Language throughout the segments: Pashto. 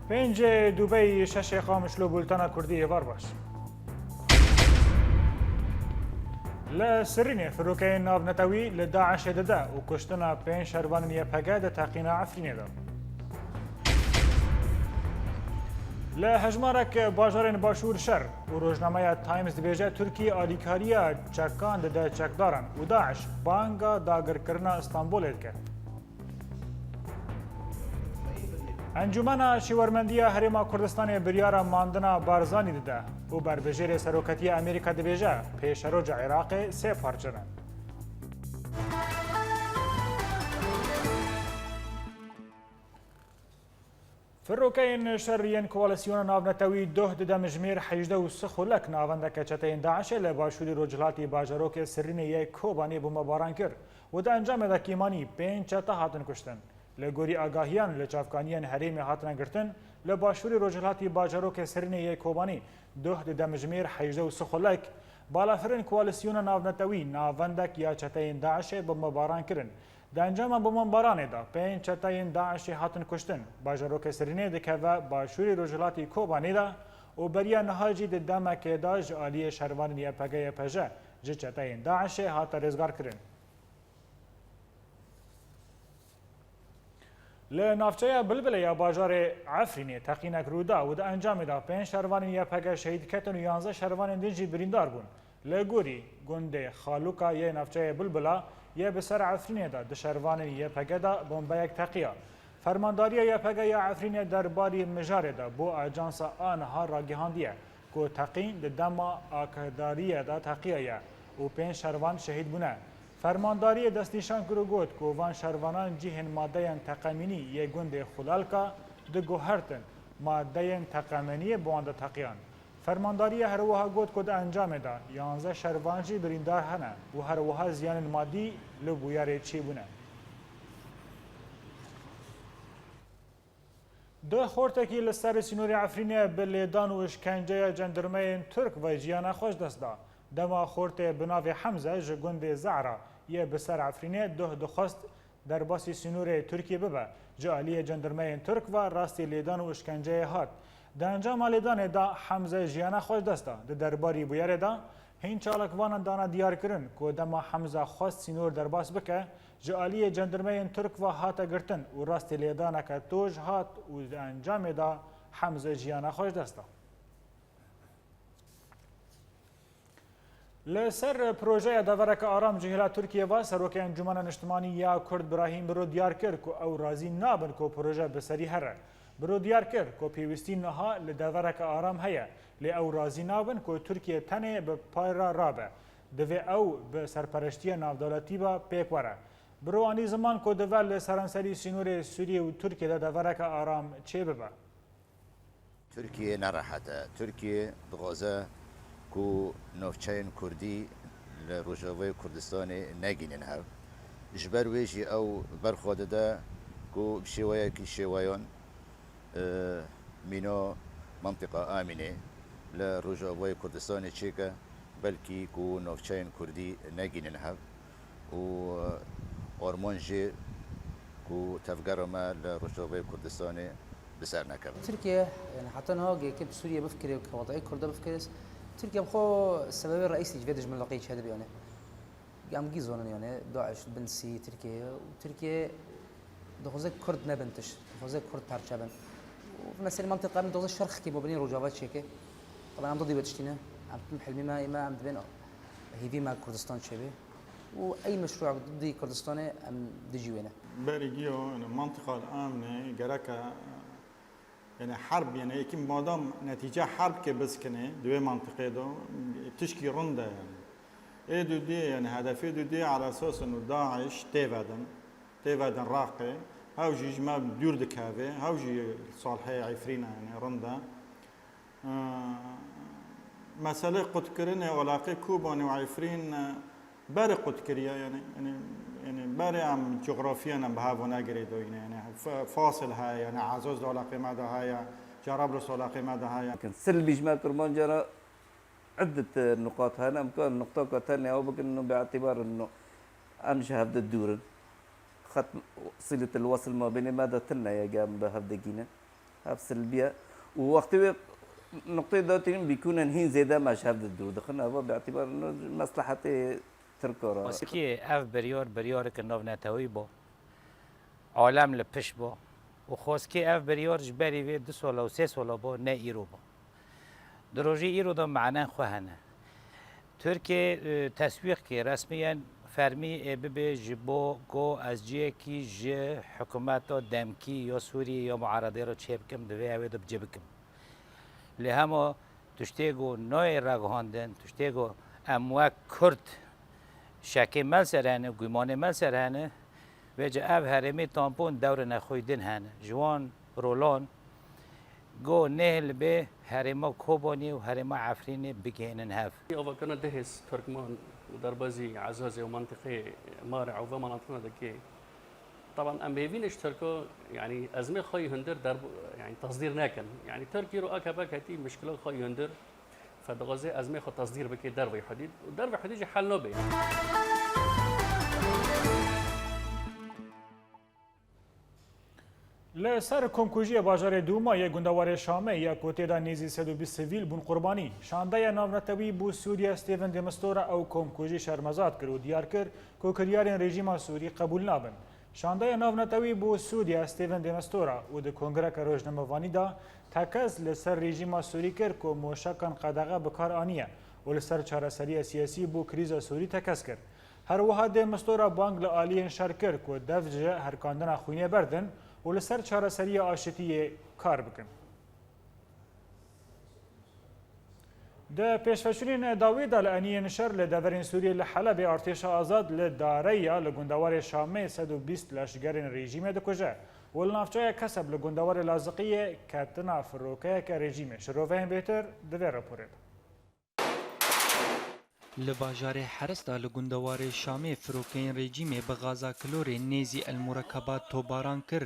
پنج دوبی شش قامشلو بولتانا کردی وار باش. لسرینه فروکه ناب نتوی لداعش داده و کشتنا پنج شهروان یپگه ده تقینا عفرینه ده. لهجمارک باجارین باشور شر و روزنامه تایمز دبیجه ترکی آلیکاریا چکان ده چکدارن و داعش بانگا داگر کرنا استانبول کرد. انجمن شیورمندی هرما کردستان بریار ماندنا بارزانی داده و بر بجیر سروکتی امریکا دبیجه پیش روج عراق سه پارچنه. فروکین شرین کوالسیون ناو نتوی ده ده مجمیر 18 خلک ناونده کچتین داعش لباشوری رجلاتی باجروک سرین یک کوبانی بمباران کرد و ده انجام ده کیمانی 5 چتا هاتن کشتن. لگوری آگاهیان لچافکانیان حریم هاتن گرتن لباشوری رجلاتی باجروک سرین یک کوبانی ده ده مجمیر 18 خلک بالافرین کوالسیون ناو نتوی ناوندک یا چتین داعش بمباران کردن. د انجام بمباران دا 5 چتاین داعش هاتن کشتن باجروک سرینه دکه و باشوری رجلاتی کوبانی دا و بریا نهاجی د دمک داج عالی شهروان یپگه یپجه ج چتاین داعش هات رزگار کرن. لنافچه بلبل یا باجار عفرینه تقینک رودا و د انجام دا 5 شهروان یپگه شهید کتن و 11 شهروان دنجی بریندار بون. لگوری گنده خالوکا یه نافچه بلبلا یه بسر عفرینه دا دشروان یه پگه دا بمبایک تقیه. فرمانداری یه پگه یا عفرینه در باری مجاره دا بو اجانس آنها را گهاندیه که تقین دما آکداری دا تقیه یه و 5 شهروان شهید بونه. فرمانداری دستنیشان کرو گوت که وان شهروانان جیهن ماده تقامینی یه گنده خلالکا ده گوهرتن ماده تقامینی بوانده تقیان. فرمانداری هر وها گوت کد انجام دا 11 شهروانجی بریندار هنه و هر وها زیان مادی لبویار چی بونه. دو خورتکی لسر سینوری عفرینه به لیدان و اشکنجه جندرمه ترک و جیان خوش دست دا. دما خورت بناو حمزه جگند زعرا یه بسر عفرینه ده دخواست در باسی سینور ترکیه ببه جالی جندرمه ترک و راستی لیدان و اشکنجه هات. در انجام لیدان دا حمزه جیان خوش دسته ده درباری بویره دا هین چالکوان دانا دیار کرن که دما حمزه خواست سینور در باس بکه جالی جندرمه ترک و هات گرتن و راستی لیدان که توج هات و در انجام دا حمزه جیان خوش دسته. لسر پروژه دورک آرام جهلا ترکیه و سروک انجمن اجتماعی یا کرد براهیم برو دیار کرد که او راضی نابن که پروژه بسری هره. برو دیار کرد که پیوستی نها لدورک آرام هیا لی او راضی نابن که ترکیه تنه به پایرا رابه دوی او به سرپرشتی نافدولتی با پیک وره. برو آنی زمان که دوی لسرانسری سینور سوریه و ترکیه دورک آرام چه ببه؟ ترکیه نراحته. ترکیه دغازه کو نوچین کردی لروجاوی کردستان نگینن هاو جبر ویجی او برخواد ده کو شوایه کی شوایان مینو منطقه آمنه لروجاوی کردستان چیکه بلکی کو نوچین کردی نگینن هاو و آرمانجی کو تفجرما لروجاوی کردستان بسر نکرد. تركيا يعني حتى نهاجي كيف سوريا بفكر كوضعية كردة بفكر تركيا بخو السبب الرئيسي جفيدج من لقيتش هذا بيونه قام جيزون يعني داعش بنسي تركيا وتركيا دخوزك كرد نبنتش دخوزك كرد بارشابن وفي المنطقة من دخوز الشرق كي مبني رجاوات شيكة طبعا عم ضدي بتشتينا عم تحلمي ما عم تبين هيفي مع كردستان شبه واي مشروع ضدي كردستاني عم دجي وينه باريجيو المنطقة الآمنة جراكا يعني حرب يعني يمكن مادام نتيجة حرب كبس كنه دوي منطقة دو تشكي رنده يعني ايه دو دي يعني هدفي دو دي على اساس انه داعش تيفادن راقي هاوجي جماعة دور دكافي هاوجي صالحية عفرينة يعني رنده مسألة قد كرنا ولاقي كوباني وعفرين باري قد كريا يعني باري عم جغرافيا بهاو ناقريدو يعني فاصل هاي يعني عزوز ولا قيمة هاي جرابلس ولا قيمة هاي لكن سلبي جماعة كرمان جرا عدة نقاط هنا أمكان نقطة ثانية أو إنه باعتبار إنه أمشي هبدا الدور ختم صلة الوصل ما بين ماذا تلنا يا جام بهبدا جينا هب سلبية ووقت نقطة دوتين بيكون هين زيادة ما هبدا الدور دخلنا هو باعتبار إنه مصلحة تركورا وسكي اف بريور كنوف نتاوي بو عالم لپش بو وخوسكي اف بريور جبري في دس ولا وسيس ولا بو نا ايرو بو دروجي ايرو ده معناه خوهنه تركي تسويق كي رسميا فرمي ببي جبو جو از جي كي ج حكوماتو دمكي يو سوري يو معارضه رو تشيبكم دوي اوي دب جبكم لهمو تشتيگو نوي راغهاندن تشتيگو اموا كرد شکی مل سرانه گویمان مل سرانه و جا اب هرمی تامپون دور نخویدن هنه جوان رولان گو نهل به هرما کوبانی و هرما عفرینی بگینن هف أوفا كنا دهس تركمان ودربزي عزازي ومنطقة مارع وفا مناطقنا دكي طبعا ام بيفين اشتركوا يعني ازمه خوي هندر درب يعني تصدير ناكن يعني تركي رو اكبا كتي مشكله خوي هندر فدغزي ازمه خو تصدير بكي دربي حديد ودربي حديد حل نوبي لسر کمکوژی باجار دوما یک گندوار شامه یا کوته دا نیزی 120 سیویل بون قربانی شانده ناونتوی بو سوریا استیون دمستورا او کمکوژی شرمزاد کرد و دیار کرد که کریارین رژیم سوری قبول نابن شانده ناونتوی بو سوریا استیون دمستورا و د کنگره روزنامه‌وانی دا تکز لسر رژیم سوری کرد که موشکان قدغه بکار آنیه و لسر چارەسەری سیاسی بو کریزا سوری تکز کرد هر وها دمستورا بانگ لآلیین شر کرد که دفجه هرکاندن خوینه بردن و لسر چارەسەری ئاشتی کار بکن. د پێشفەچوونین داویدا لە ئەنیەن شەر لە دەڤەرین سووریە لە حەلەبێ ئارتێشە ئازاد لە دارەیە لە گوندەوارێ شامێ 120 لەشگەرین ڕێژیمێ دەکوژە و لە ناوچەیە کەسەب لە گوندەوارێ لازقیە کەتنا فڕۆکەیەکە ڕێژیمێ شرۆڤەیان بێتر دەوێ ڕپۆرێت. li bajarê Heresda li gundewarê Şamê firokeyên rejîmê bi gaza kilorê nêzî elmûrekabat tobaran kir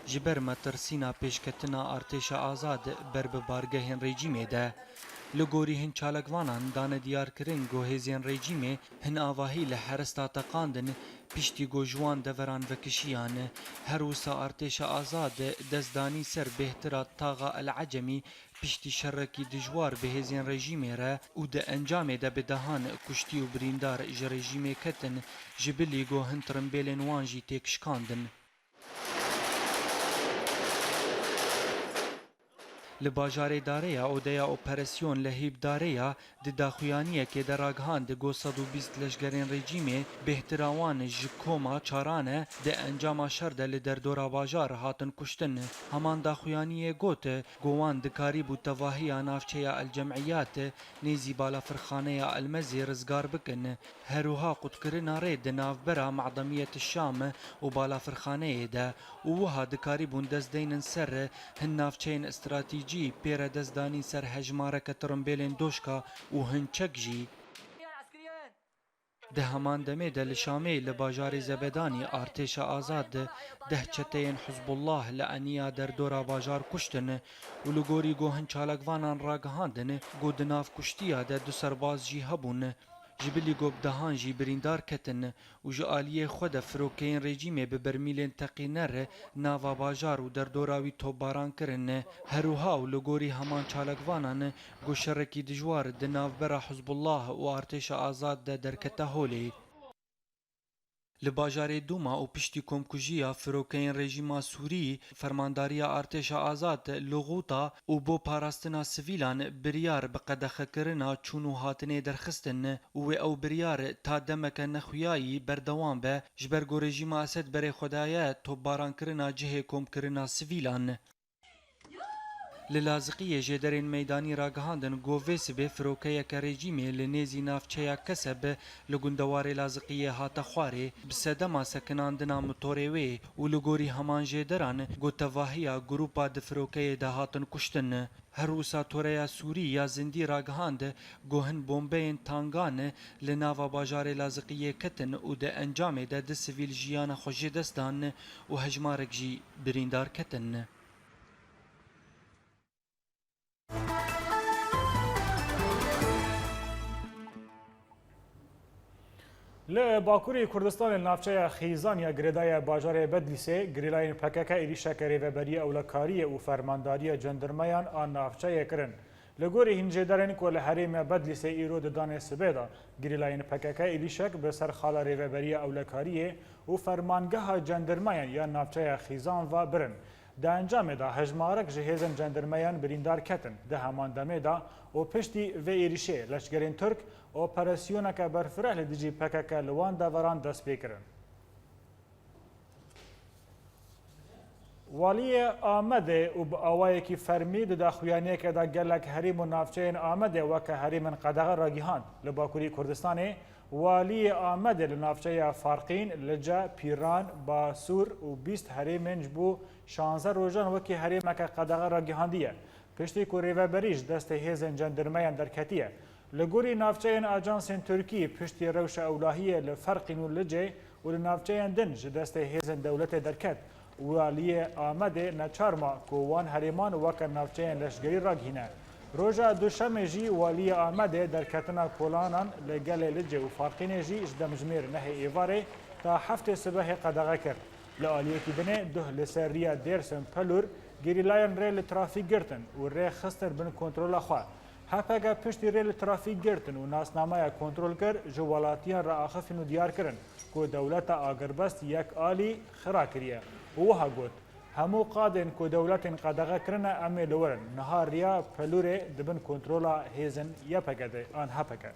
ji ber metirsîna pêşketina artêşa azad ber bi bargehên rejîmê de. Li gorî hin çalakvanan dane diyarkirin guhêzên rejîmê hin avahî li Heresta teqandin piştî gojwan deveran vekişiyan her wisa artêşa azad destdanî ser bêhtira taxa el Ecemî piştî şerrekî dijwar bi hêzên rejîmê re û di encamê de bi dehan kuştî û birîndar ji rejîmê ketin ji bilî gohin tirimbêlên wan jî têk şikandin. Li bajarê Dareya odeya operasyon li Hêvdareya di daxuyaniyekê de ragihand got 120 leşgerên rejîmê bêhtira wan ji koma çaran e di encama şer de li derdora bajar hatin kuştin. Heman daxuyaniyê got gowan dikarî bû tevahiya navçeya El Cemiyat nêzî balafirxaneya Elmezê rizgar bikin. Herûha qutkirina rê di navbera Medemiyet Şam û balafirxaneyê de û wiha dikarî bûn destdeynin ser hin navçeyên stratîjî pêre destdanî ser hejmareke tirimbêlên doşka û hin çek jî. Di heman demê de li Şamê li bajarê Zebedanî artêşa azad deh çeteyên Hizbullah li eniya derdora bajar kuştin û li gorî gohin çalakvanan ragihandin got di nav kuştiya de du serbaz jî hebûn. Ji bilî gobdehan jî birîndar ketin û ji aliyê xwe de firokeyên rejîmê bi bermîlên teqîner nava bajar û derdora wî topbaran kirin. Herûha û li gorî heman çalakvanan got şerrekî dijwar di navbera Hizbullah û artêşa azad de derkete holê. Li bajarê Duma û piştî komkujiya firokeyên rejîma Sûrî fermandariya artêşa azad li Ghûta û bo parastina sivîlan biryar bi qedexekirina çûn û hatinê derxistin û wê ew biryar ta demeke nexwiyayî berdewam be ji ber ku rejîma Esed berê xwe daye topbarankirina cihê komkirina sivîlan. Li Laziqiyê jêderên meydanî ragihandin got vê sibê firokeyeke rejîmê li nêzî navçeya Keseb li gundewarê Laziqiyê hate xwarê bi sedema sekinandina motorê wê û li gorî heman jêderan got tevahiya grûpa di firokeyê de hatin kuştin. Her wisa toreya Sûrî ya zindî ragihand gohin bombeyên tangan li nava bajarê Laziqiyê ketin û di encamê de di sivîl jiyana xwe jê dest dan û hejmarek jî birîndar ketin. لی باکوری کردستان نافچه خیزان یا گردای باجار بدلیسه گریلاین پکک ایریشک ریوبری اولکاری و فرمانداری جندرمیان آن نافچه کرن. لگوری هنجه درن که لحریم بدلیسه ایرو ددان سبیدا گریلاین پکک ایریشک به سرخال ریوبری اولکاری و فرمانگاه جندرمیان یا نافچه خیزان و برن. ده انجام دا هجمارک جهیزن جندرمیان بریندار کتن ده همان دمه دا و پشتی و ایریشه لشگرین ترک اپراسیونه که برفره لدیجی پکک لوان دوران دست بکرن. والی آمده و با آوایی که فرمید دا خویانیه که دا گلک حریم و نافچین آمده و که حریم قدغه را گیهاند لباکوری کردستانه والی آمده لنافچه فارقین لجا پیران با سور و 20 حریمنج بو 16 روزان وکی حریم که قدغه را گیهاندیه پشتی که ریوبریش دست هیزن جندرمیان درکتیه لگوری نافچه آجانس ترکی پشتی روش اولاهیه لفرقین و لجه و لنافچه دنج دست هیزن دولت درکت والی آمده نچارما کوان حریمان وک نافچه لشگری را گهینه روژا دوشمه جی والی آمده در کتنا کولانان لگل لجه و فارقین جی اجدمجمیر نه ایواره تا هفته صبح قدغه کرد. لآلیه که دنه ده لسریا دیرسن پلور گریلاین ریل ترافیک گرتن و ری خستر بن کنترول خواه. هپگه پشتی ریل ترافیک گرتن و ناسنامه کنترول کر جوالاتیان را آخفین و دیار کرن که دولت آگربست یک آلی خرا کریه. وها گوت همو قادن کو دولتن قدغه کرنه امی لورن نهار ریا پلوره دبن کنترولا هیزن یا پکده آن ها پکه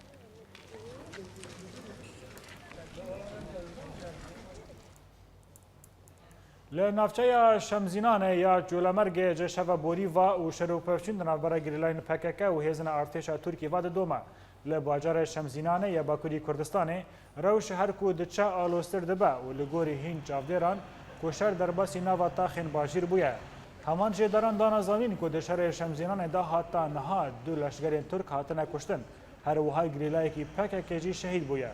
لنافچه شمزینانه یا جولمرگ جشو بوری و شروع پفچین دنابرا گریلاین پککه و هیزن ارتش ترکی و دوما لباجار شمزینانه یا باکوری کردستانه روش هر کو دچه آلوستر دبه و لگوری هین چافدیران کوشر در باسی نوا تاخین باجیر بویه. همان جداران دانا زانین که دشار شمزینان دا حتا نها دو لشگرین ترک هاتنه کشتن. هر وهای گریلای که پک کجی شهید بویه.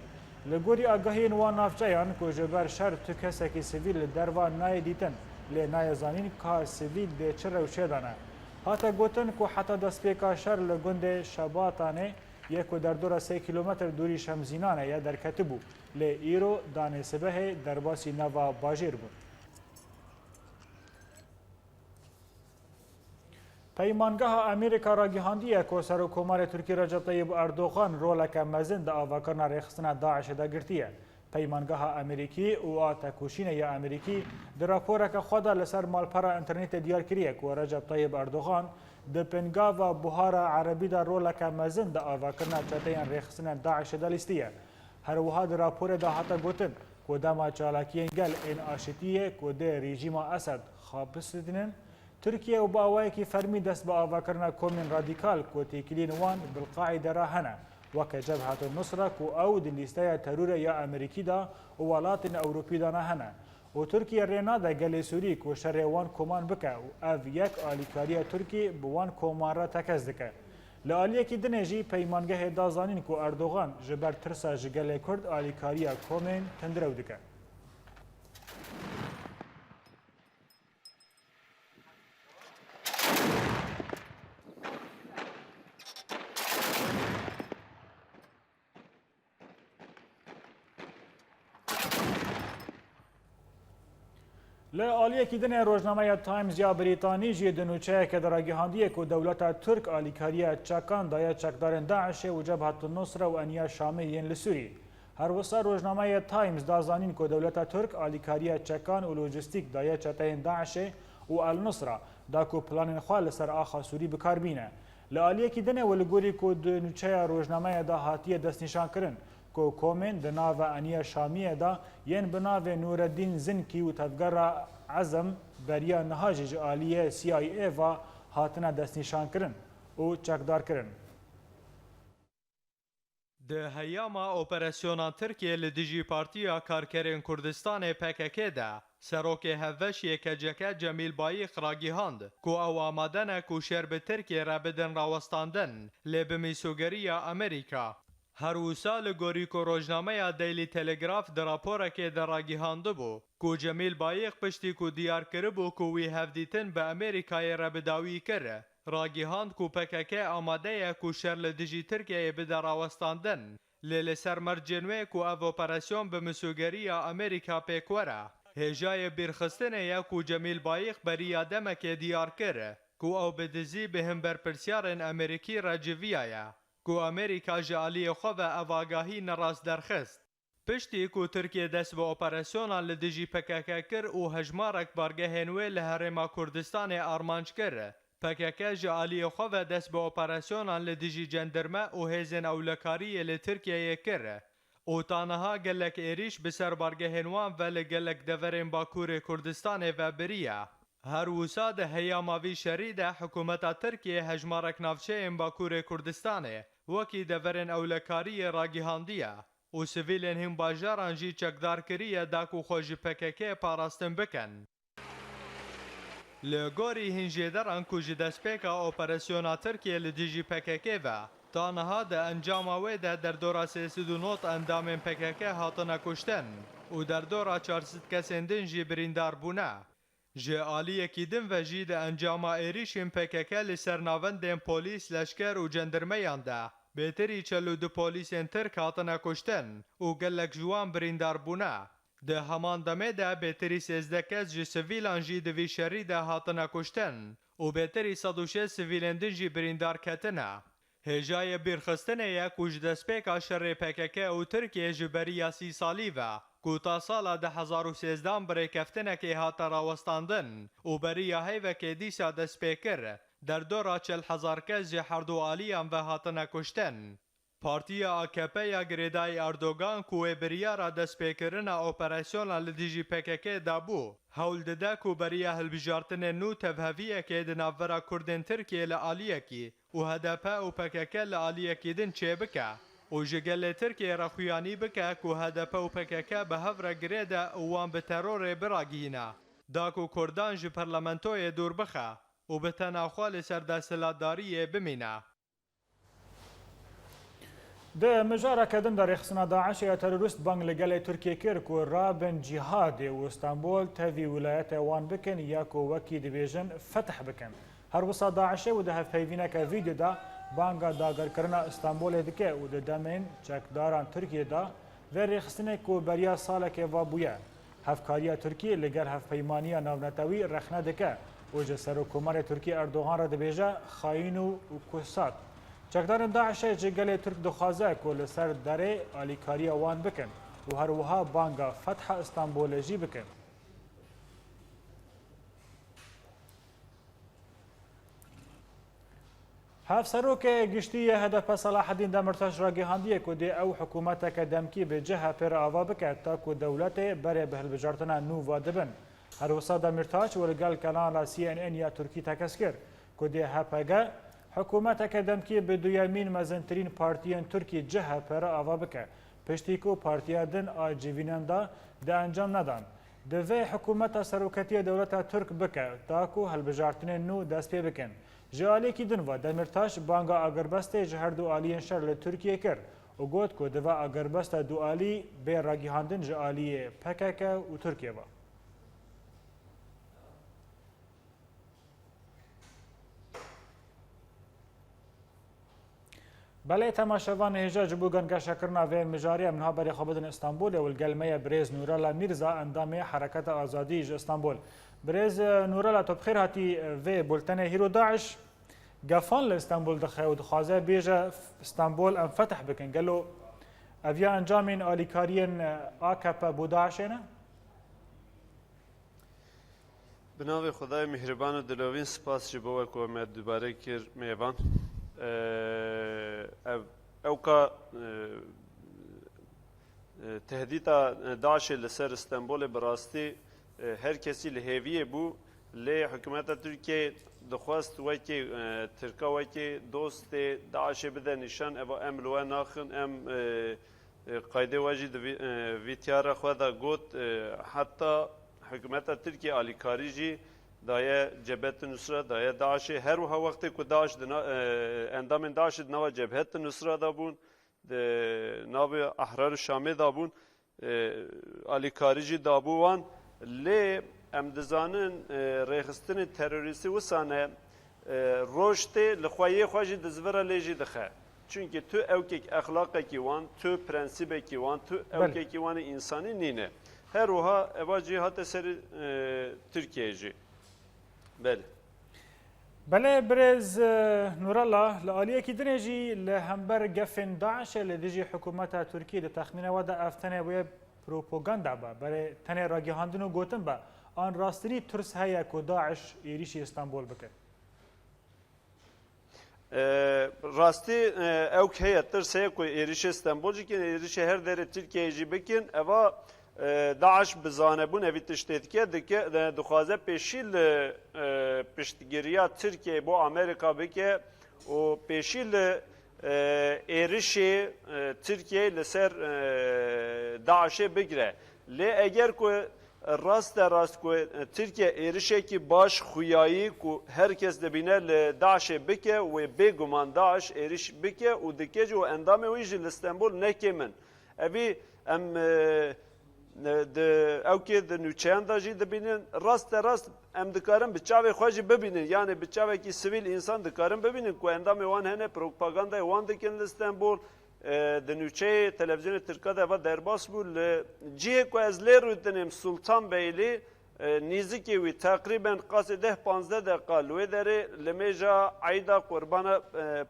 لگوری آگاهی نوان نافچهان که جبر شر تو کسی که سیویل دروا نای دیتن. لی نای زانین که سیویل ده چه روشه دانه. حتی گوتن که حتی دست پیکا شر لگنده شباتانه یک و در دور 3 کیلومتر دوری شمزینانه یا در کتبو. لی ایرو دانه سبه در باسی نوا باجیر بود. پیمانگاه امریکا را گیهاندیه که سروکومار ترکی رجب طیب اردوغان رولک مزن دا آواکرنا ریخستن داعش دا گرتیه. پیمانگاه امریکی و آتکوشین یا امریکی در راپورک خدا لسر مالپارا انترنت دیار کریه که رجب طیب اردوغان د پنگا و بوهار عربی دا رولک مزن دا آواکرنا چتین ریخستن داعش دا لیستیه. هر وها در راپور دا حتا گوتن که دما چالاکین گل این آشتیه که ده رژیم اسد خوابستدنن ترکیه و باوایی که فرمی دست با آواکرنا کومین رادیکال که تیکلین وان بالقاعده را هنه وکه جبهت النصره که او دلیسته ترور یا امریکی دا و ولات اوروپی دا نه هنه و ترکیه رینا دا گل سوری که شر وان کومان بکه و او یک آلیکاری ترکی بوان کومان را تکز دکه. لآلیه که دنجی پیمانگه دازانین که اردوغان جبر ترسا جگل کرد آلیکاری کومین تندرو دکه. لآلیه که دنه روزنامه تایمز یا بریتانی جی دنوچه که در آگهاندیه که دولت ترک آلیکاری چکان دایا چکدارن داعش و جبهت النصره و انیا شامی ین لسوری. هر وسا روزنامه تایمز دازانین که دولت ترک آلیکاری چکان و لوجستیک دایا چتین داعش و النصره دا که پلان خواه سر آخا سوری بکار بینه. لآلیه که دنه ولگوری که دنوچه روزنامه دا هاتیه دست نشان کرن که کومن دناو انیا شامیه دا ین بناو نوردین زنکی و تفگر عزم بریا نهاج آلیه CIA و هاتنه دست نشان کرن و چکدار کرن. ده هیاما اپراسیونا ترکیه لدیجی پارتیا کارکرین کردستان PKK ده سروک هفشی که جکه جمیل بایخ را گیهاند که او آمدن که شرب ترکیه را بدن راوستاندن لبمی سوگریا امریکا. هر وسال گوری که روزنامه دیلی تلگراف در راپوره که در راگیهانده بو که جمیل بایق پشتی که دیار کرده بو که وی هفدیتن به امریکای را بداوی کرده راگیهاند که PKK آماده که شرل دیجی ترکیه بدر آوستاندن لسر مرجنوه کو او اپراسیون به مسوگری امریکا پیکوره هجای بیرخستنه یا کو جمیل بایق بریا دمک دیار کره کو او بدزی به هم برپرسیارن امریکی راجویایا کو امریکا جالی خو و اواگاهی نراس درخست پشتی کو ترکیه دست به اپراسیونا لدیجی پکک کر او هجمارک بارگه هنوی لهرما کردستان آرمانج کره پکک جالی خو و دست به اپراسیونا لدیجی جندرمه او هزن اولکاری لترکیه کره او تانها گلک ایریش بسر بارگه هنوان و لگلک دورین باکور کردستان و بریه هر وساد هیاماوی شرید حکومت ترکیه هجمارک نافچه این باکور کردستانه وکی دورن اولکاری راگیهاندیه و سویلین هم باجاران جی چکدار کریه داکو خوش پککه پاراستن بکن. لگوری هنجیدران کج دسپیکا اپراسیونا ترکیه لدیجی پککه و تانها ده انجاماوی ده در دورا 309 اندام پککه هاتنا کشتن و در دورا 400 کسندن جی بریندار بونه. جه آلیه کی دن و جی ده انجاما ایریشن پککه لسرناوندن پولیس لشکر و جندرمیان ده بهتری 42 پولیسین ترک هاتنا کشتن و گلک جوان بریندار بونه. ده همان دمه ده بهتری 13 کس جی سویلان جی دوی شری ده هاتنا کشتن و بهتری 106 سویلندن جی بریندار کتنه. هجای بیرخستنه یک کج دسپیکا شر پککه و ترکیه جبری 30 سالی و کوتا سالا 2013 بری کفتنه که هات راوستاندن و بری هیوه که دیسا دسپیکر در دورا 40,000 کس جه هر دو آلیان و هاتنه کشتن. پارتی AKP یا گریدای اردوگان کوه بریارا دسپیکرن اپراسیون لدیجی پککه دابو هول دده کو بریا هلبجارتن نو تفهویه که دناورا کردن ترکیه لآلیه کی و هدفه و پککه لآلیه کی دن چه بکه و جگل ترکیه را خویانی بکه کو هدفه و پککه به هفره گریده وان به ترور براگینه داکو کردان جی پرلمنتوی دور بخه و به تناخوال سردستلاتداری بمینه. ده مجارة كدن در اخصنا داعش یا تروریست بانگ لگل ترکیه کر کو رابن جهاد و استانبول تاوی ولایت وان بکن یا کو وکی دیویژن فتح بکن. هر وسا داعش و ده هفیوینه که ویدیو دا بانگا داگر کرنا استانبول دکه و ده دامین چکداران ترکیه دا و رخصنه کو بریا ساله که وابویه. هفکاریا ترکیه لگر هفپیمانیا ناونتاوی رخنه دکه و جسر و کمار ترکیه اردوغان را دبیجه خاین و کسات. چکدارن داعش جگل ترک دخوازه که لسر داره آلیکاری وان بکن و هر وها بانگا فتح استانبول جی بکن. هف سروک گشتی هدف صلاح الدین دمرتاش را گهاندیه که دی او حکومت که دمکی به جه پر آوا بکد تا که دولت بره به هلبجارتنا نو وادبن. هر وسا دمرتاش ورگل کلان را CNN یا ترکی تکس کرد که دی هپگه حکومت اکادم کی به دویمین مزنترین پارتیان ترکی جه پر آوا بکه پشتی کو پارتیا دن آجیوینندا ده انجام ندان دوی حکومت سروکتی دولت ترک بکه تا کو هلبجارتن نو دست پی بکن جالی کی دن و دمرتاش بانگا اگربست جهر دو آلی شر لترکیه کر و گوت کو دوا اگربست دو آلی به راگیهاندن جالی پکک و ترکیه با بله تماشاوان هجاج بوگن گشت کرنا و مجاری منها بری خبرن استانبول و الگلمه برز نورالا میرزا اندام حرکت آزادی استانبول برز نورالا تو بخیر هاتی و بولتن هیرو داعش گفان لاستانبول دخه و دخوازه بیجه استانبول ام فتح بکن قالوا اویا انجامین آلیکارین AKP بو داعشینه بناوی خدای مهربان و دلوین سپاس جبوه که ما دوباره کر میوان او که تهدید داعش لسر استانبول براستی هر کسی لهویه بو لی حکومت ترکیه دخواست وی که ترکا وی که دوست داعش بده نشان او ام لوه ناخن ام قایده واجد ویتیار خواهد گوت حتی حکومت ترکیه آلیکاری جی دایه جبهت نصره دایه داعش هر وقتی که داعش اندام داعش نوا جبهت نصره دابون ناب احرار شامی دابون آلیکاریجی دابوان لی ام دزانن ریخستن تروریستی وسانه روشته لخوایی خواجی دزوره لیجی دخه çünkü tu evkek ahlakaki wan, tu prensibeki wan, tu evkeki wan insani nine. Her oha evacı hatta seri Türkiye'ci. Beli. بله برز نورالله لآلیه کی دنیجی لهمبر گفن داعش لدیجی حکومت ترکیه ده تخمینه و ده افتنه بوی پروپاگاندا با برای تنه راگهاندن و گوتن با آن راستنی ترس هیا که داعش ایریشی استانبول بکه راستی اوک هیا ترس هیا که ایریش استانبول جکن ایریش هر دره ترکیه جی بکن اوا داعش بزانه بون اوی تشتیدکه دخوازه پیشیل پشتگیریا ترکیه بو امریکا بکه و پیشیل ایریشی ترکیه لسر داعشه بگیره لی اگر که راست که ترکیه ایریشه که باش خویایی که هرکس دبینه لداعشه بکه و بگمان داعش ایریش بکه و دکه جو اندام ویجی لستنبول نکیمن اوی ام اوکی د نوچیان دا جی دبینن راست ام دکارن بچاوی خواجی ببینن یعنی بچاوی کی سیویل انسان دکارن ببینن کو اندام وان هنه پروپاگاندا وان دکن استانبول د نوچه تلویزیون ترکا دا و درباس بول جی کو از لرو دنم سلطان بیلی نیزکی وی تقریبا قاس 10-15 دقیقه لوی داره لمیجا عیدا قربان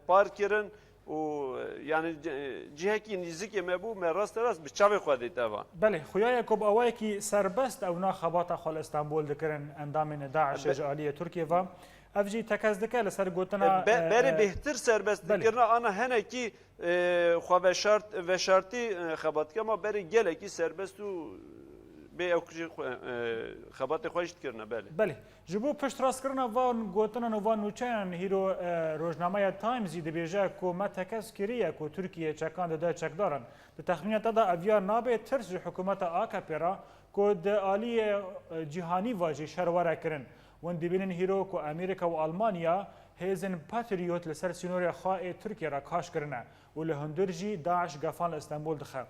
پارکرن و یعنی جهه کی نزدیک مبو راست بچاوی خودی توان بله خویای کوب اوای کی سربست او نا خبات خال استانبول دکرن اندام داعش جالیه ترکیه و افجی تکزدکه لسر گوتنا بری بهتر سربست دکرنا انا هنه کی خو و شرطی خبات که ما بری گله کی سربست و به اوکی خبات خوشت کرنا بله جبو پشت راست کرنا وان گوتنا وان نوچان هیرو روزنامه تایمز دی بیجا کو متکس کریه کو ترکیه چکان ده چکدارن به تخمینات دا اویا نابه ترس حکومت آکاپرا کو د عالی جهانی واجی شرواره کرن وان دبینن هیرو کو امریکا و آلمانیا هیزن پاتریوت لسر سینوریا خواهی ترکیه را کاش کرنه و لهندرجی داعش گفان استانبول دخه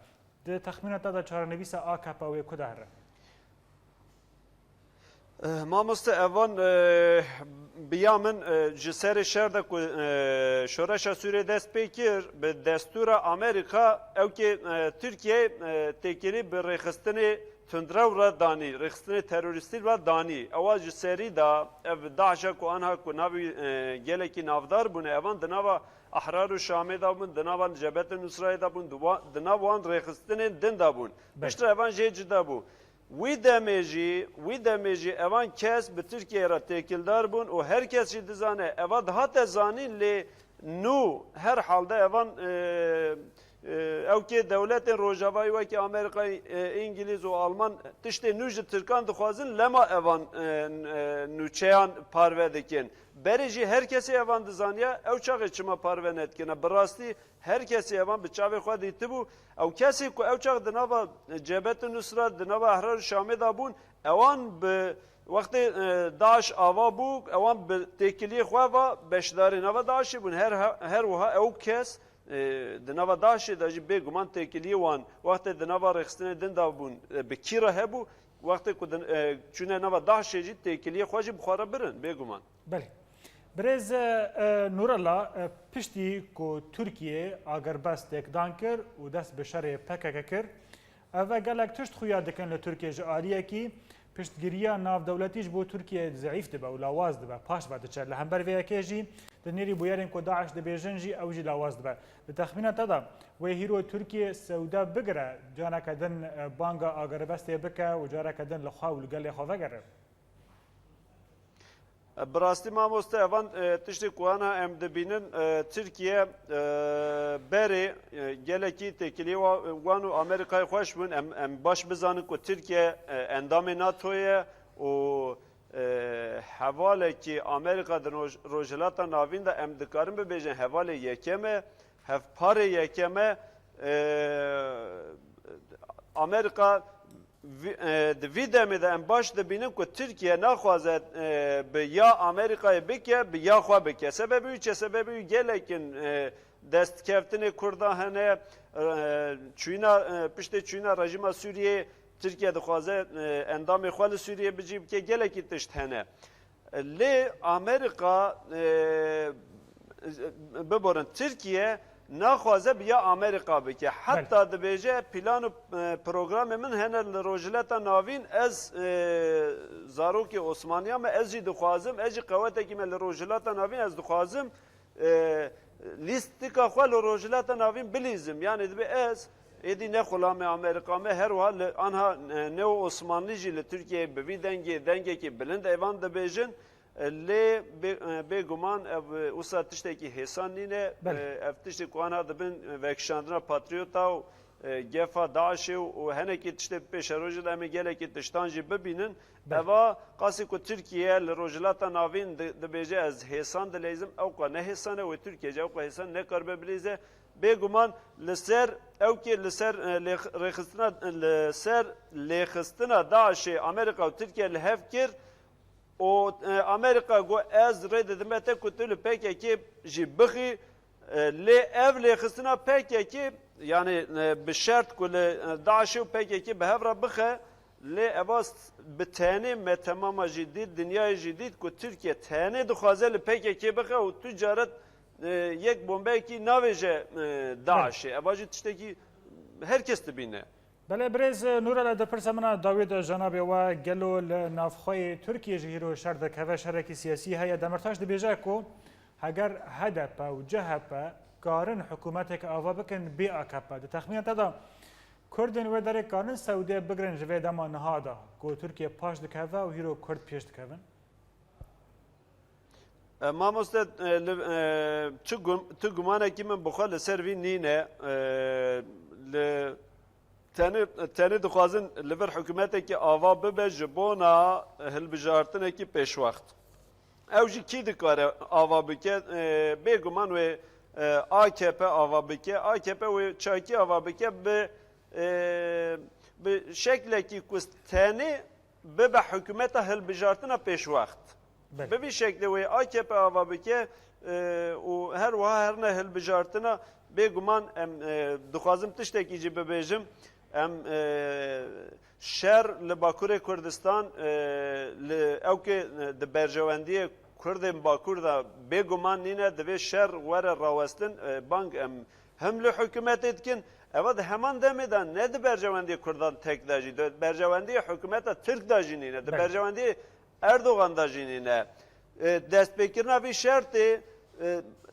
ده تخمینات دا چهارنویس آکاپا و کداره ما مستعوان بیامن جسر شرده که شورش سوریه دست پیکر به دستور امریکا او که ترکیه تکیری به رخستن تندرو را دانی رخستن تروریستی را دانی اول جسری دا داعش که آنها که ناوی گله که نافدار بونه اوان دناوا احرار و شامی دا بون دناوان جبهت نصرای دا بون دناوان رخستن دن دا بون بیشتر اوان جه دا بون وی دمیجی اوان کس به ترکیه را تکیلدار بون و هر کسی دزانه اوان هات زانین لی نو هر حالده اوان او که دولت روجاوایی و که امریکا انگلیز و آلمان تشتی نوج ترکان دخوازن لما اوان نوچیان پارو دکن بریجی هر کسی اوان دزانیا او چاقی چما پارو ندکنه براستی هر کسی اوان به چاوی خود دیتی بو او کسی که او چاق دناوا جبهت نصرت دناوا احرار شامی دا بون اوان به وقت داعش آوا بو اوان به تکیلی خواه و بشداری نوا داعشی بون هر وها او کس دناوا داعشی دا جی بگمان تکیلی وان وقت دناوا رخصتن دن دا بون به کی را هبو وقت که چونه نوا داعشی جی تکیلی خواه جی بخواره برن بگمان بله برز نورالله پشتی که ترکیه اگر بس تکدان کر و دست به شر پکک کر اوه گلک تشت خویا دکن لترکیه جاریه کی پشتگیریا ناف دولتیش بو ترکیه ضعیف دبا و لاواز دبا پاش بعد چر لهمبر ویا کی جی دنیری بویارن کو داعش دبیجن جی او جی لاواز دبا به تخمینات دا و هیرو ترکیه سودا بگره جانا کدن بانگا اگر بس بک و جارا کدن لخوا و گل خو وگره براستی ما مستعوان تشتی کوانه ام دبینن ترکیه بری گلکی تکیلی وانو امریکای خوش بون ام باش بزانن که ترکیه اندام ناتویه و حواله که امریکا در روجلاتا ناوین دا ام دکارن ببیجن حواله یکمه هفپار یکمه امریکا دوی دمی ده ام باش دبینم که ترکیه نخوازه به یا امریکای بکه به یا خواه بکه سببی چه سببی گلکن دست کفتن کرده هنه چوینا پشت چوینا رژیم سوریه ترکیه دخوازه اندام خوال سوریه بجیب که گلکی تشت هنه لی امریکا ببرن ترکیه نخوازه بیا امریکا بکه حتی دبیجه پلان و پروگرام من هنر لروجلتا ناوین از زاروک عثمانی ما از جی دخوازم از جی قوته که من لروجلتا ناوین از دخوازم لیستی که خواه لروجلتا ناوین بلیزم یعنی دبی از ایدی نه خلام امریکا ما هر حال آنها نو عثمانی جی لترکیه بوی دنگی که بلند ایوان دبیجن لی بگمان اوسا تشتی که حسان نینه افتشتی که آنها دبن وکشاندنا پاتریوتا و گفا داعش و هنه که تشتی پیش روژل امی گله که تشتانجی ببینن اوا قاسی که ترکیه لروجلاتا ناوین دبیجه از حسان دلیزم او که نه حسانه و ترکیه جا او که حسان نکار ببلیزه بگمان لسر او که لسر لیخستنا داعش امریکا و ترکیه لحف کرد و امریکا گو از رید دمته کتل پکه که جی بخی لی اف لی خستنا پکه که یعنی به شرط کل داعش و پکه که به هفره بخه لی اواست به تانه ما تمام جدید دنیای جدید که ترکیه تانه دخوازه لی پکه که بخه و تجارت یک بمبه که ناویجه داعشه اواجی تشته که هر کس تبینه بله برز نورا لدپرسه منا داوید جنابی و گلو لنافخوی ترکیه جهیرو شر دکوه شرکی سیاسی هیا دمرتاش دبیجه کو اگر هدف و جهب کارن حکومت که آوا بکن بی آکپا ده تخمین تدا کردن و داره کارن سعودی بگرن جوه دما نهادا کو ترکیه پاش دکوه و هیرو کرد پیش دکوه ما مستد تو گمانه که من بخواه لسر وی نینه تانه دخوازن لور حکومت که آوا ببه جبونا هلبجارتنه که پیش وقت او جی کی دکاره آوا بکه بگمان و AKP آوا بکه AKP و چاکی آوا بکه به شکل که کستانه ببه حکومت هلبجارتنه پیش وقت به بی شکل و AKP آوا بکه و هر و هر نه هلبجارتنه بگمان دخوازم تشتکی جی ببیجم ام شهر لباکور کردستان او که د برجواندی کرد باکور دا بگمان نینه دوی شهر ور راوستن بانک هم له حکومت کن اول همان دمیدن نه د برجواندی کردان تک داجی د برجواندی حکومت ترک داجی نینه د برجواندی اردوغان داجی نینه دست بکرنا وی شرط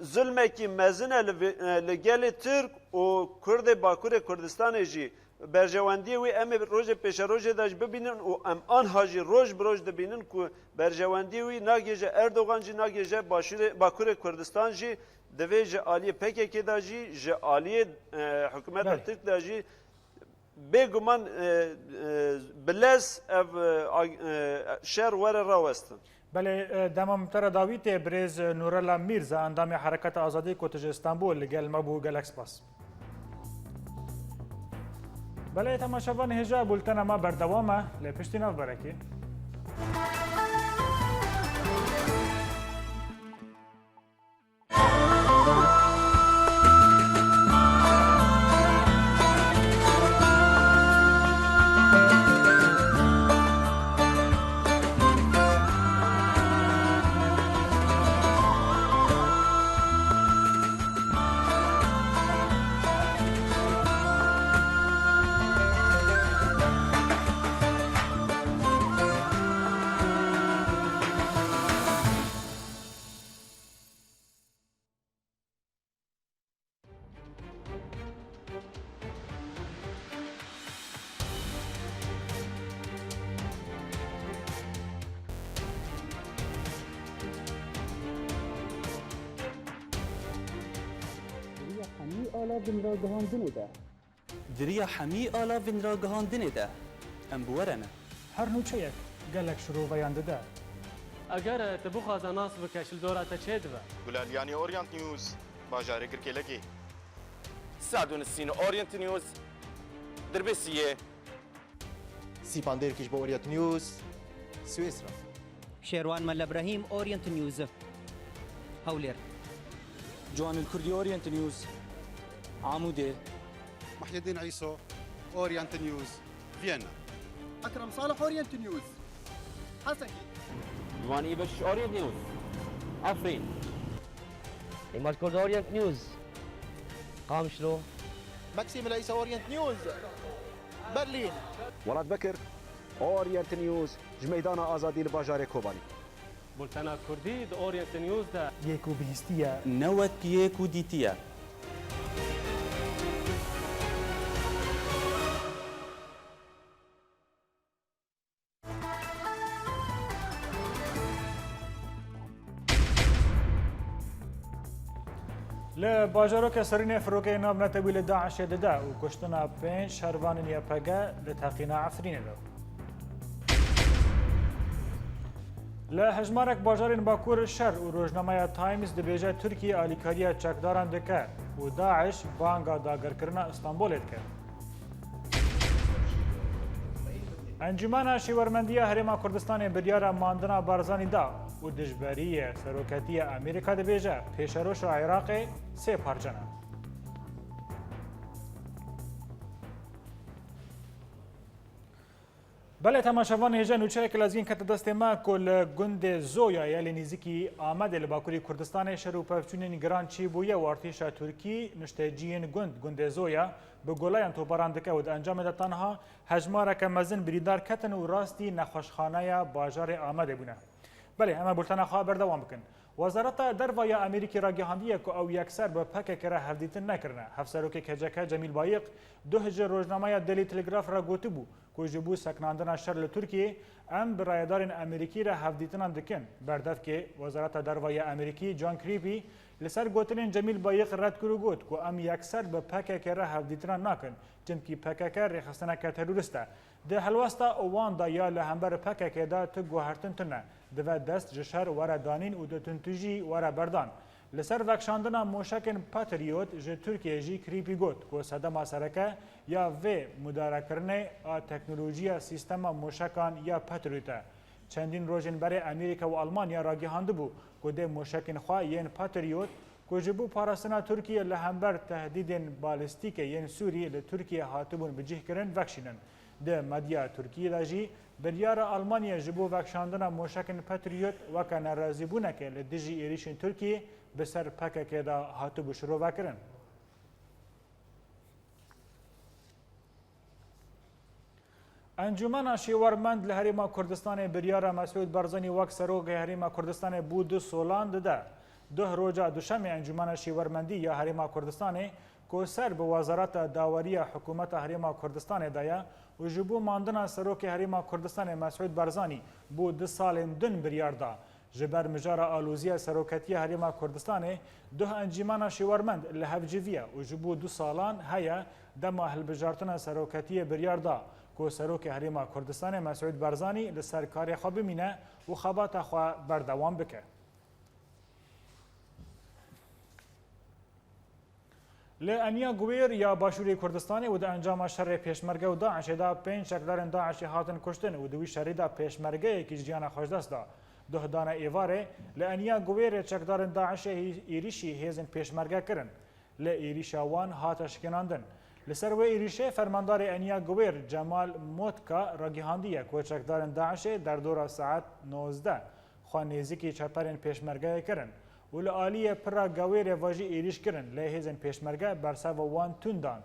ظلمه کی مزنه لگل ترک و کرد باکور کردستان جی برجواندی وی ام روز پیش روز داش ببینن و ام آنها جی روز بروز دبینن که برجواندی وی ناگیجه اردوغان جی ناگیجه باکور کردستان جی دوی جی آلیه پکه که داجی جی آلیه حکومت ترک داجی بگمان بلس شهر ور راوستن بله دمام تر داویت برز نورالله میرزا اندام حرکت آزادی کتج استانبول گل مبو گلکس باس بله تماشاوان هجا بولتن ما بردوامه لپشتی نو برکی دریا حمی آلا وین را گهاندنه ده ام بورنه هر نوچه یک گلک شروع ویانده ده اگر تبو خوازه ناس بکش لدورا تچه دوه گلالیانی اورینت نیوز باجاره گرکه لگی سعدون السين اورينت نيوز دربسيه سيباندير كيش بورينت نيوز سويسرا شيروان مال ابراهيم اورينت نيوز هولير جوان الكردي اورينت نيوز عمودي محي الدين عيسو اورينت نيوز فيينا اكرم صالح اورينت نيوز حسكي جوان ايبش اورينت نيوز عفرين ايمال كرد اورينت نيوز قام شلو ماكسيم العيسى اورينت نيوز برلين ولاد بكر اورينت نيوز جميدان آزادی لباجار کوبانی بولتنا كردي د اورينت نيوز ده یکو بهستیه نوت كيك وديتيا ل باجارok سرین فروک نام نتویل داعش دده و کشتنا 5 شهروان یپگه لتحقینا عفرین دو. لهجمارک باجارین باکور شر و روزنامه تایمز دبیجه ترکیه آلیکاریا چکداران دکه و داعش بانگا داگر کرنا استانبول دکه. انجمن شیورمندی هرما کردستان بریار ماندنا بارزانی دا و دجبری سروکتی امریکا دبیجه پیشروش عراق سه پارچنه. بله تماشاوان هجا نوچه کلازگین کت دست ما کل گند زویا یلی نزیکی آمده لباکوری کردستان شروع پفچونین گران چی بویه و ارتش ترکی نشتجین گند زویا به گلایان توپاران دکه و انجام ده تنها هجماره که مزن بریدار کتن و راستی نخوشخانه باجار آمده بونه. بله اما بولتنا خواه بردوام بکن. وزارت دروای امریکی را گهاندیه که او یکسر به پک کره هفدیتن نکرنه. هفسروک کجکه جمیل بایق دو هجر روزنامه دلی تلگراف را گوته بو که جبو سکناندن شر لترکیه ام برایدارین امریکی را هفدیتن دکن. بردف که وزارت دروای امریکی جان کریپی لسر گوتنین جمیل بایق رد کرو گوت که ام یکسر به پک کره هفدیتن نکن. چونکی پک کره رخصتنه که تروریسته. ده هلوستا اوان دا یا لهمبر پک که دا تو گوهرتن تنه. دوه دست جشر وره دانین و دو تنتوژی وره بردان. لسر وکشاندنا موشکن پاتریوت جه ترکیه جی کریپی گوت که صدما سرکه یا و مداره کرنه آ تکنولوژیا سیستم موشکان یا پاتریوته. چندین روزین برای امریکا و آلمانیا را گهانده بو که ده موشکن خواه ین پاتریوت که جبو پاراسنا ترکیه لهمبر تهدیدین بالستیک ین سوری لترکیه هاتبون بجه کرن وکشینن. ده مدیا ترکیه داجی بریار آلمانیا جبو وکشاندن موشکن پاتریوت وکا نرازی بونه که لدیجی ایریشن ترکیه بسر پکه که دا هاتو بشرو وکرن. انجمن شیورمند لحریما کردستان بریار مسعود برزانی وک سروگ حریما کردستان بود سولان ده. ده روزا دوشنبه انجمن شیورمندی یا حریما کردستان که سر به وزارت داوری حکومت حریما کردستان دایا و جبو ماندنا سروک حریما کردستان مسعود برزانی بود 2 سال دن بریار دا. جبر مجار آلوزی سروکتی حریما کردستان ده انجمن شیورمند لحفجویه و جبو 2 سالان هیا دم هلبجارتن سروکتی بریار دا که سروک حریما کردستان مسعود برزانی لسرکاری خواب مینه و خوابات خواه بردوام بکه. لانیا گویر یا باشوری کردستان و ده انجام شر پیشمرگه و داعش دا 5 شکلارن داعشی هاتن کشتن و دوی شری دا پیشمرگه که جیان خوشدست دا. ده دانه ایواره لانیا گویر چکدارن داعش ایریشی هیزن پیشمرگه کرن. لایریشاوان هاتش کناندن. لسر و ایریشه فرماندار انیا گویر جمال موتکا را گهاندیه که چکدارن داعش در دور ساعت 19 خواه نیزیکی چپرین پیشمرگه کرن. ول آلیه پرا گویر واجی ایریش کرن لهیزن پیشمرگه برسا و وان توندان.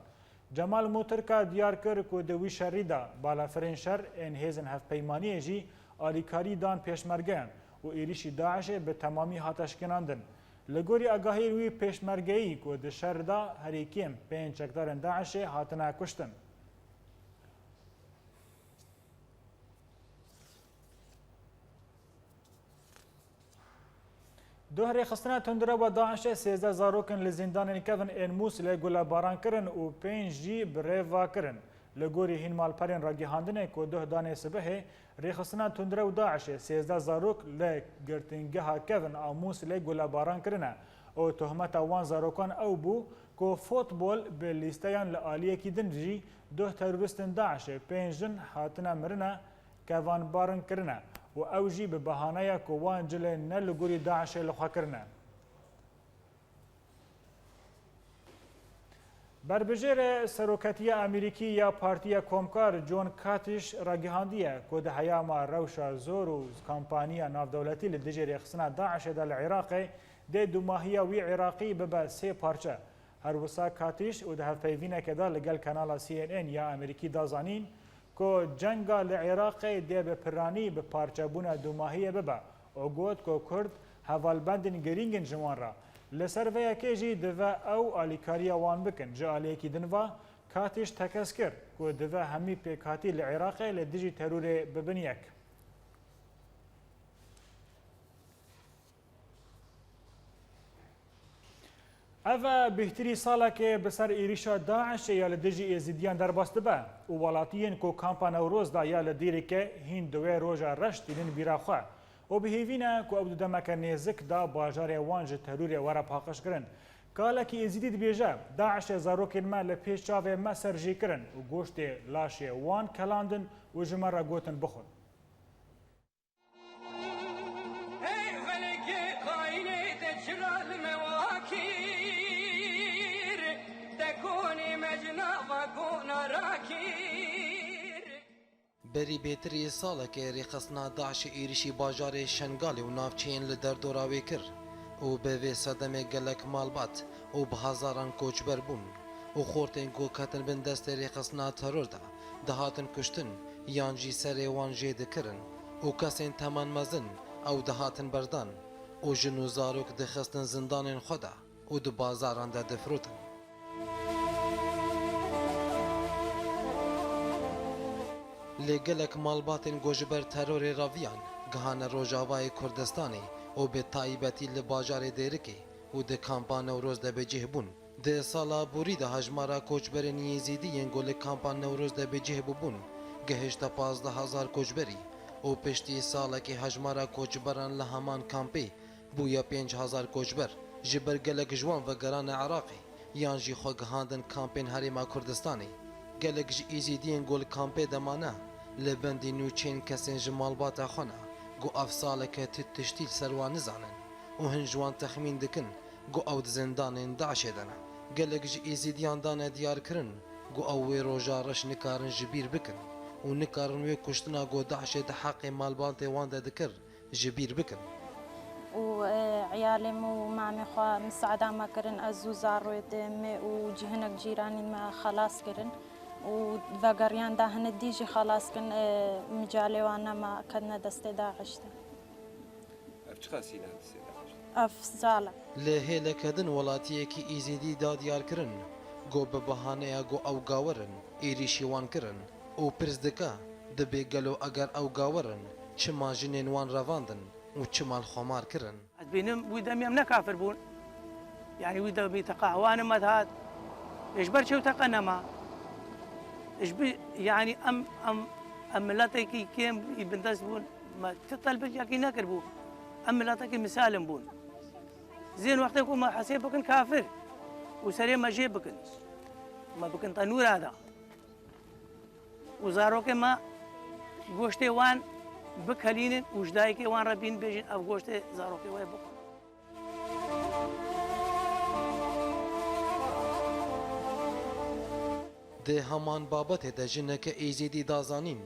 جمال موترکا دیار کرد که دوی شری دا بالافرین شر این هیزن هف پیمانی جی آلیکاری دان پیشمرگه و ایریشی داعش به تمامی هاتش کناندن. لگوری آگاهی روی پیشمرگهی که ده شر دا هریکیم 5 چکدارن داعش هاتنا کشتن. دوهری خستنا تندره و داعش 13 زاروکن لزندان کفن انموس لگولا باران کرن و 5 جی بریوا کرن. لگوری هین مالپرین را گهاندنه که ده دانه سبه ریخستنا تندره و داعش 13 زاروک لگرتنگه ها کفن آموس لگولا باران کرنه او تهمت وان زاروکان او بو که فوتبول به لیستیان لآلیه کی دن جی ده تروریستن داعش 5 جن حاتنا مرنه کفان باران کرنه و او جی به بهانه که وان جله نه لگوری داعش لخوا کرنه. بربجیر سروکتی امریکی یا پارتی کومکار جون کاتیش را گهاندیه که ده حیاما روشا زور و کمپانیا نافدولتی لدیجی ریخصنا داعش در العراق ده 2 ماهیه وی عراقی ببا 3 پارچه. هەروەسا کاتیش و دەهەفپەیڤینێکەدا لەگەڵ کەناڵە CNN یا ئەمریکی دازانین کۆ جەنگا لە عێراقی دێ بە پرانی بە پارچەبوونە دوماهیە ببە و گوت کۆ کورد هەڤالبەندن گرینگن جوان را لەسەر vەیەکێژی دەڤە ئەو ئالیکاریە وان بکن جە ئالەیەکی دنڤە کاتیش تەکەس کرد کۆ دەڤە هەمی پێکهاتی لە عێراقی لە دژی تەرورێ ببنیەک. ئەڤە بهتری ساڵێکێ بەسەر ئێریشا داعش یا لە دژی ئێزیدیان دەرباست بە و وڵاتیین کۆ کامپا نەورۆزدا یا لە دیرێکە هین دوێ ڕۆژە ڕەشتیلن بیراخوا و بهێڤینە کۆ ئەو دەمەکە نێزکدا باژارێ وان ji terûrê were paqişkirin. Kalekî êzîdî dibêje Daişê zarokên me li pêş çavê me serjî kirin û goştê laşê wan kelandin û ji me re gotin bixwin. بەری بێتری ساڵێکێ ڕێخستنا داعشی ئێریشی باژارێ شنگالی و ناوچەیەن لە دەردۆراوێ کرد و بەوێ سەدەمێک گەلک ماڵبات و بە هەزاران کۆچبەر بوون و خۆرتێن کۆکەتن بن دەستێ ڕێخستنا تەرۆردا دەهاتن کوشتن یانجی سەرێ وان ژێ دەکردن و کەسێن تەمان مەزن ئەو دەهاتن بەردان و ژن و زارۆک دەخستن زندانên خۆدا و di bazaran de difrotin. Lê gelek malbatên gojiber terorê raviyan gihane Rojavayê Kurdistanê û bi taybetî li bajarê Dêrikê û di kampa Newroz de bicih bûn. Di sala borî de hejmara koçberên Yêzîdiyên ku li kampa Newroz de bicih bûbûn gihişte 15,000 koçberî û piştî salekê hejmara koçberan li heman kampê bûye 5,000 koçber ji ber gelek jiwan vegerana Iraqê yan jî xwe gihandin kampên Herêma Kurdistanê. Gelek ji Êzîdiyên ku li kampê de mane li bendî nûçeyên kesên ji malbata xwe ne ku ev saleke ti tiştî ser wan nizanin û hin ji wan texmîn dikin ku ew di zindanên Daişê de ne. Gelek ji Êzîdiyan dane diyar kirin ku ew wê roja reş nikarin ji bîr bikin û nikarin wê kuştina ku Daişê di heqê malbatê wan de dikir ji bîr bikin. وعيالي ومامي خوا مساعدة ما كرن أزو زارويد مي وجهنك جيراني ما خلاص كرن وفقريان ده هن ديجي خلاص كن مجالي وانا ما كنا دست داعش اف سالة لهيلك هدن ولاتيكي إيزيدي دا ديار كرن گو ببهانه گو او گاورن ایریشی وان کرن او پرزدکا دبی گلو اگر او گاورن چما جنین وان رواندن و چمال خمار کرن بينهم ويدم يمنا كافر بون يعني ويدم بيتقهوان مذهات ايش برشو تقنما ايش بي يعني ام ملاتك كيم يبندس بون ما تطلب ياكي نكر بون ام ملاتك مسالم بون زين وقتكم ما حسيبكن كافر وسري ما جيبكن ما بكن تنور هذا وزاروك ما گوشتي وان بكلين وجدايكي وان ربين بيجين او گوشتي زاروكي وای بكن ده همان بابت ده جنك ایزیدی دازانین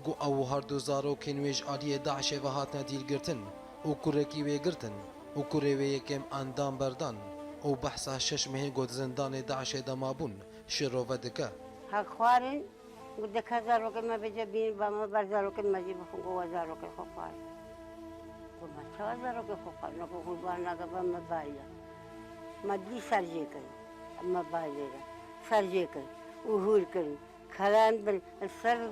گو او هر دو زاروکین ویج آلیه داعش و هاتنا دیل گرتن و کرکی وی گرتن و کره وی یکم اندام بردان و بحثا شش مهین گود زندان داعش دمابون شروع دکه حق خوارن قد كذا ما بجبين بما برزاروك ما جيب خو وزاروك خوار وما تزاروك خوار نكو خلوانا قبل ما بايا ما دي سرجيكن اما بايا سرجيكن وهول كن خلان بل السر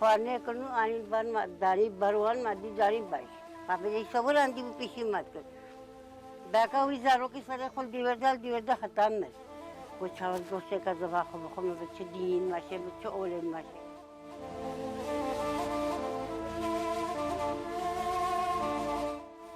خوارنه كنو اني بان ما داري بروان ما دي داري باي بابا جي صبر عندي بيشي مات كن باكا وزاروك سر خل ديوردا ختم وشاول دوسته کا زبا خو بچ دین ماشه بچ اولن ماشه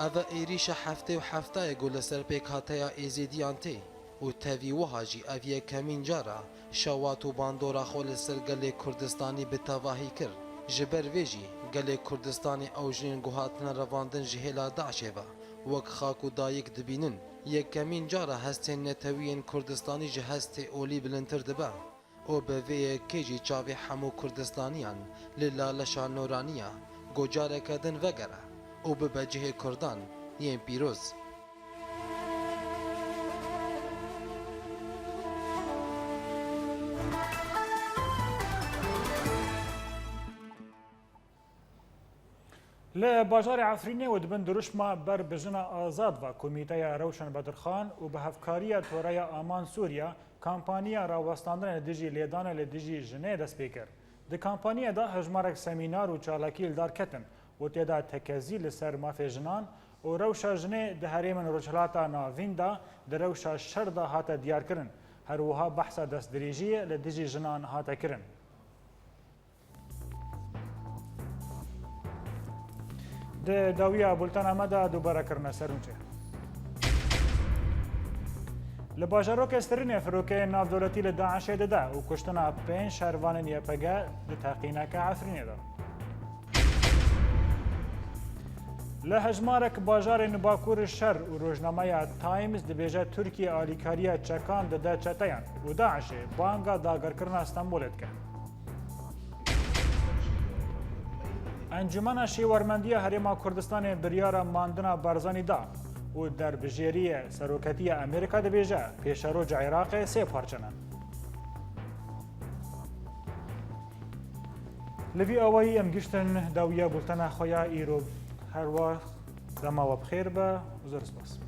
اوا ایریش هفته و هفته گل سر پیک هاتیا ایزیدیانتی و تاوی وهاجی اویه کمین جارا شوات و باندورا خول سر گل کردستانی به تواهی کر جبر ویجی گل کردستانی اوجین گوهاتنا رواندن جهلا داعشوا وک خاکو دایک دبینن یک کمین جارا هستین نتوین کردستانی جه هست اولی بلندتر دبا او به وی کجی چاوی همو کردستانیان للالشا نورانیا گوجاره کدن وگره او به بجه کردان ین پیروز ل باجار عفرینه و دبن دروشما بر بجنا آزاد و کمیته روشن بدرخان و به هفکاری تورای آمان سوریا کامپانیا راوستاندن دیجی لیدان لدیجی جنه دست پیکر. د کامپانیا دا هجمارک سمینار و چالاکی دار کتن و تیدا تکزی لسر مافی جنان و روشا جنه ده هریمن روچلاتا ناوین دا ده روشا شر دا هاتا دیار کرن. هر وها بحثا دست دریجی لدیجی جنان هاتا کرن. ده داویا بولتن آمده دوباره کرنه سرونچه. لباجاروک استرین فروکه ناف دولتی لداعش داده و کشتنا 5 شهروان یپگه لتحقینک عفرینه دا. لهجمارک باجار نباکور شر و روزنامه تایمز دبیجه ترکیه آلیکاریا چکان داده چتیان و داعش بانگا داگر کرنا استانبولت که. انجمن شیوارمندی هریما کردستان بریار ماندنا برزانی دا و در بجیری سروکتی امریکا دبیجه پیشروج عراق سه پارچنن. لوی آوایی ام گشتن داویا بولتن خویا ایرو هر وقت دما و بخیر به زرسپاس.